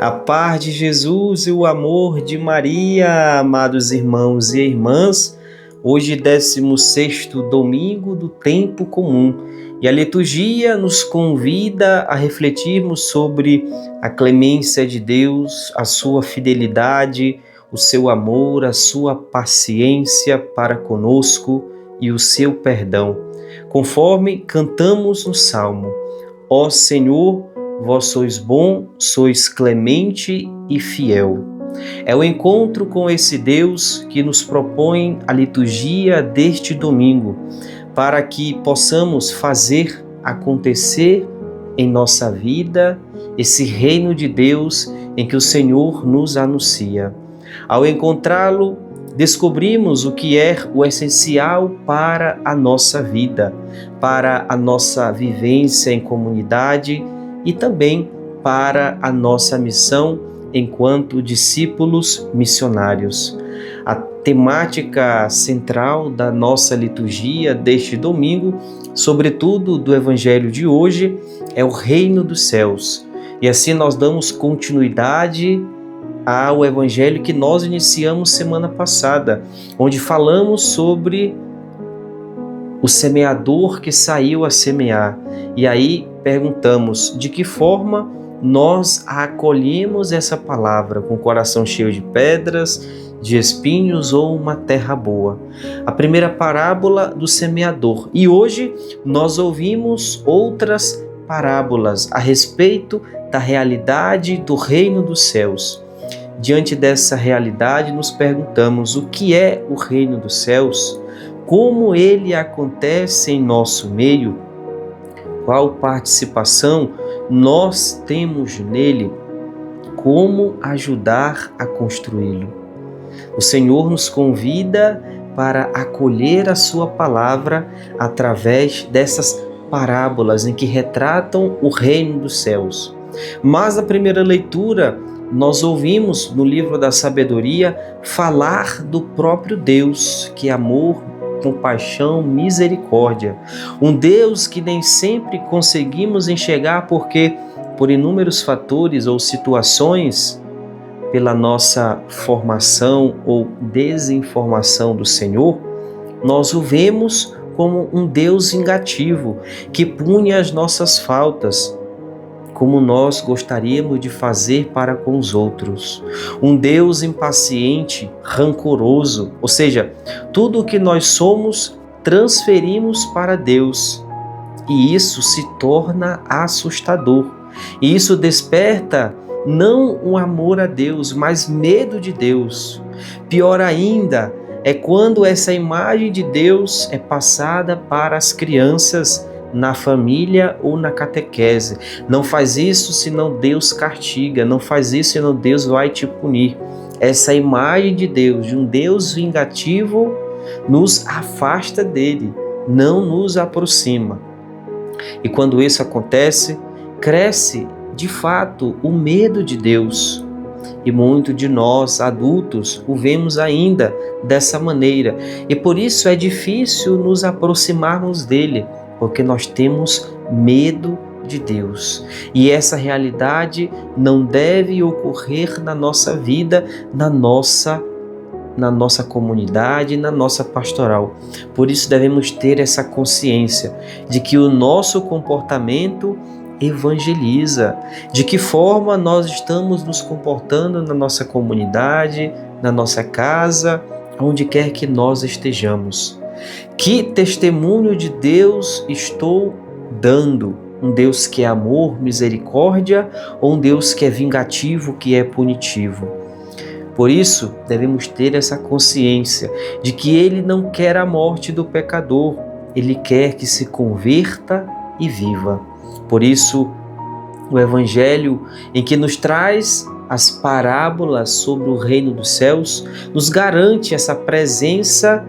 A paz de Jesus e o amor de Maria, amados irmãos e irmãs. Hoje, 16º domingo do tempo comum, e a liturgia nos convida a refletirmos sobre a clemência de Deus, a sua fidelidade, o seu amor, a sua paciência para conosco e o seu perdão. Conforme cantamos no Salmo: Ó Senhor, vós sois bom, sois clemente e fiel. É o encontro com esse Deus que nos propõe a liturgia deste domingo, para que possamos fazer acontecer em nossa vida esse reino de Deus em que o Senhor nos anuncia. Ao encontrá-lo, descobrimos o que é o essencial para a nossa vida, para a nossa vivência em comunidade e também para a nossa missão enquanto discípulos missionários. A temática central da nossa liturgia deste domingo, sobretudo do Evangelho de hoje, é o Reino dos Céus. E assim nós damos continuidade ao Evangelho que nós iniciamos semana passada, onde falamos sobre o semeador que saiu a semear. E aí perguntamos de que forma nós acolhemos essa palavra, com o coração cheio de pedras, de espinhos ou uma terra boa. A primeira parábola do semeador. E hoje nós ouvimos outras parábolas a respeito da realidade do reino dos céus. Diante dessa realidade, nos perguntamos o que é o reino dos céus, como ele acontece em nosso meio, qual participação nós temos nele, como ajudar a construí-lo. O Senhor nos convida para acolher a sua palavra através dessas parábolas em que retratam o reino dos céus. Mas na primeira leitura, nós ouvimos no livro da sabedoria falar do próprio Deus, que é amor, compaixão, misericórdia. Um Deus que nem sempre conseguimos enxergar porque, por inúmeros fatores ou situações, pela nossa formação ou desinformação do Senhor, nós o vemos como um Deus vingativo, que pune as nossas faltas, como nós gostaríamos de fazer para com os outros. Um Deus impaciente, rancoroso, ou seja, tudo o que nós somos transferimos para Deus. E isso se torna assustador. E isso desperta não um amor a Deus, mas medo de Deus. Pior ainda é quando essa imagem de Deus é passada para as crianças na família ou na catequese. Não faz isso, senão Deus castiga. Não faz isso, senão Deus vai te punir. Essa imagem de Deus, de um Deus vingativo, nos afasta dele, não nos aproxima. E quando isso acontece, cresce de fato o medo de Deus. E muito de nós, adultos, o vemos ainda dessa maneira. E por isso é difícil nos aproximarmos dele, porque nós temos medo de Deus. E essa realidade não deve ocorrer na nossa vida, na nossa comunidade, na nossa pastoral. Por isso devemos ter essa consciência de que o nosso comportamento evangeliza. De que forma nós estamos nos comportando na nossa comunidade, na nossa casa, onde quer que nós estejamos. Que testemunho de Deus estou dando? Um Deus que é amor, misericórdia, ou um Deus que é vingativo, que é punitivo? Por isso, devemos ter essa consciência de que Ele não quer a morte do pecador, Ele quer que se converta e viva. Por isso, o Evangelho, em que nos traz as parábolas sobre o reino dos céus, nos garante essa presença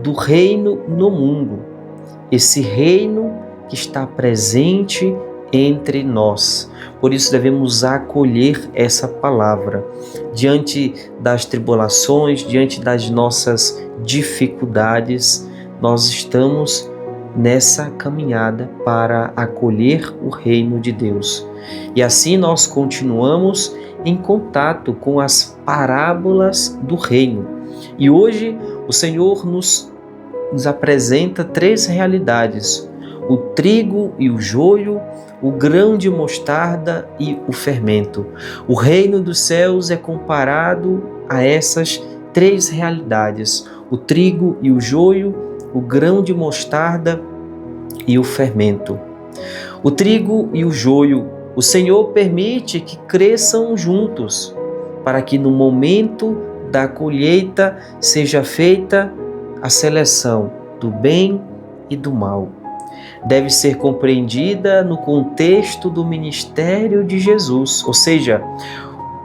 do reino no mundo, esse reino que está presente entre nós. Por isso devemos acolher essa palavra. Diante das tribulações, diante das nossas dificuldades, nós estamos nessa caminhada para acolher o reino de Deus. E assim nós continuamos em contato com as parábolas do reino. E hoje o Senhor nos apresenta 3 realidades: o trigo e o joio, o grão de mostarda e o fermento. O reino dos céus é comparado a essas 3 realidades: o trigo e o joio, o grão de mostarda e o fermento. O trigo e o joio, o Senhor permite que cresçam juntos, para que no momento da colheita seja feita a seleção do bem e do mal. Deve ser compreendida no contexto do ministério de Jesus, ou seja,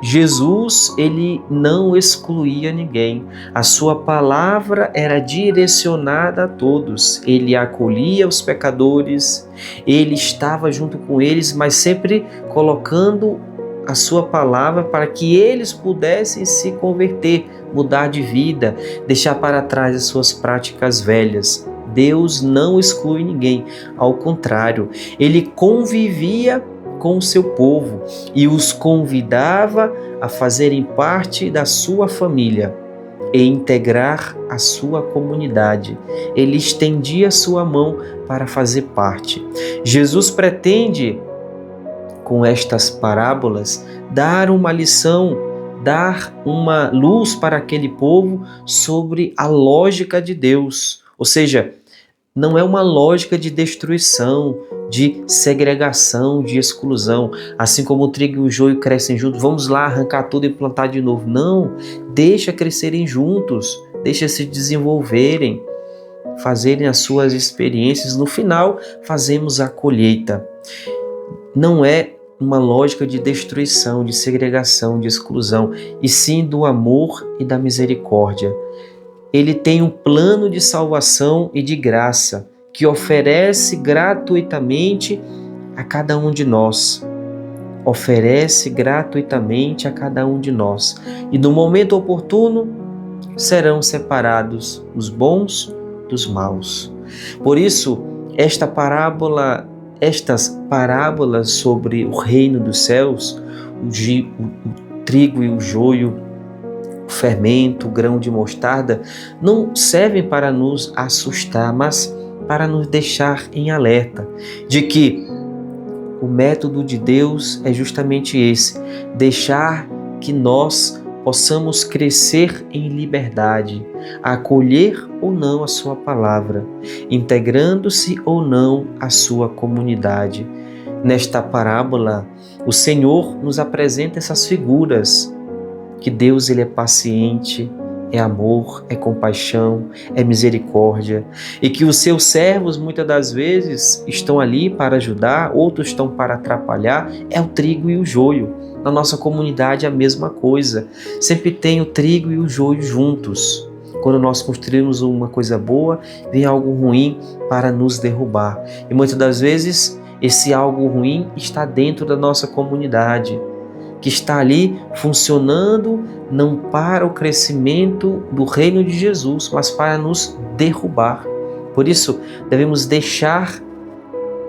Jesus, ele não excluía ninguém. A sua palavra era direcionada a todos. Ele acolhia os pecadores, ele estava junto com eles, mas sempre colocando a sua palavra para que eles pudessem se converter, mudar de vida, deixar para trás as suas práticas velhas. Deus não exclui ninguém, ao contrário, ele convivia com o seu povo e os convidava a fazerem parte da sua família e integrar a sua comunidade. Ele estendia sua mão para fazer parte. Jesus pretende, com estas parábolas, dar uma lição, dar uma luz para aquele povo sobre a lógica de Deus. Ou seja, não é uma lógica de destruição, de segregação, de exclusão. Assim como o trigo e o joio crescem juntos, vamos lá arrancar tudo e plantar de novo. Não, deixa crescerem juntos, deixa se desenvolverem, fazerem as suas experiências. No final, fazemos a colheita. Não é uma lógica de destruição, de segregação, de exclusão, e sim do amor e da misericórdia. Ele tem um plano de salvação e de graça que oferece gratuitamente a cada um de nós. Oferece gratuitamente a cada um de nós. E no momento oportuno serão separados os bons dos maus. Por isso, estas parábolas sobre o reino dos céus, o trigo e o joio, o fermento, o grão de mostarda, não servem para nos assustar, mas para nos deixar em alerta de que o método de Deus é justamente esse: deixar que nós possamos crescer em liberdade, acolher ou não a sua palavra, integrando-se ou não à sua comunidade. Nesta parábola, o Senhor nos apresenta essas figuras, que Deus ele é paciente, é amor, é compaixão, é misericórdia, e que os seus servos muitas das vezes estão ali para ajudar, outros estão para atrapalhar. É o trigo e o joio. Na nossa comunidade é a mesma coisa. Sempre tem o trigo e o joio juntos. Quando nós construímos uma coisa boa, vem algo ruim para nos derrubar. E muitas das vezes esse algo ruim está dentro da nossa comunidade, que está ali funcionando não para o crescimento do reino de Jesus, mas para nos derrubar. Por isso, devemos deixar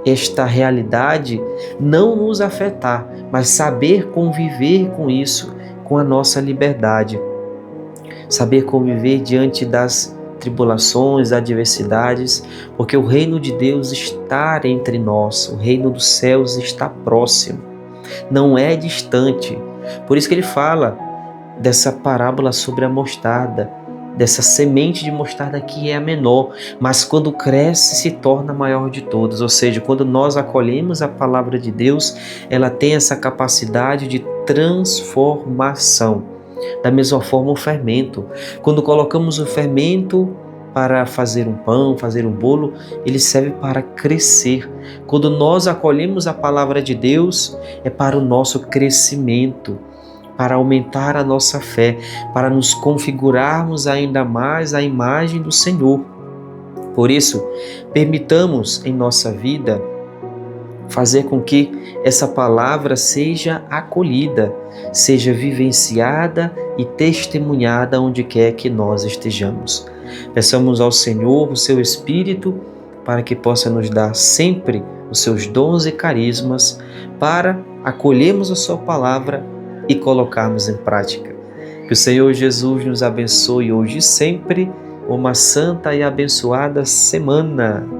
esta realidade não nos afetar, mas saber conviver com isso, com a nossa liberdade. Saber conviver diante das tribulações, adversidades, porque o reino de Deus está entre nós, o reino dos céus está próximo. Não é distante. Por isso que ele fala dessa parábola sobre a mostarda, dessa semente de mostarda que é a menor, mas quando cresce se torna a maior de todas. Ou seja, quando nós acolhemos a palavra de Deus, ela tem essa capacidade de transformação. Da mesma forma o fermento. Quando colocamos o fermento para fazer um pão, fazer um bolo, ele serve para crescer. Quando nós acolhemos a palavra de Deus, é para o nosso crescimento, para aumentar a nossa fé, para nos configurarmos ainda mais à imagem do Senhor. Por isso, permitamos em nossa vida fazer com que essa palavra seja acolhida, seja vivenciada e testemunhada onde quer que nós estejamos. Peçamos ao Senhor o seu Espírito para que possa nos dar sempre os seus dons e carismas para acolhermos a sua palavra e colocarmos em prática. Que o Senhor Jesus nos abençoe hoje e sempre. Uma santa e abençoada semana.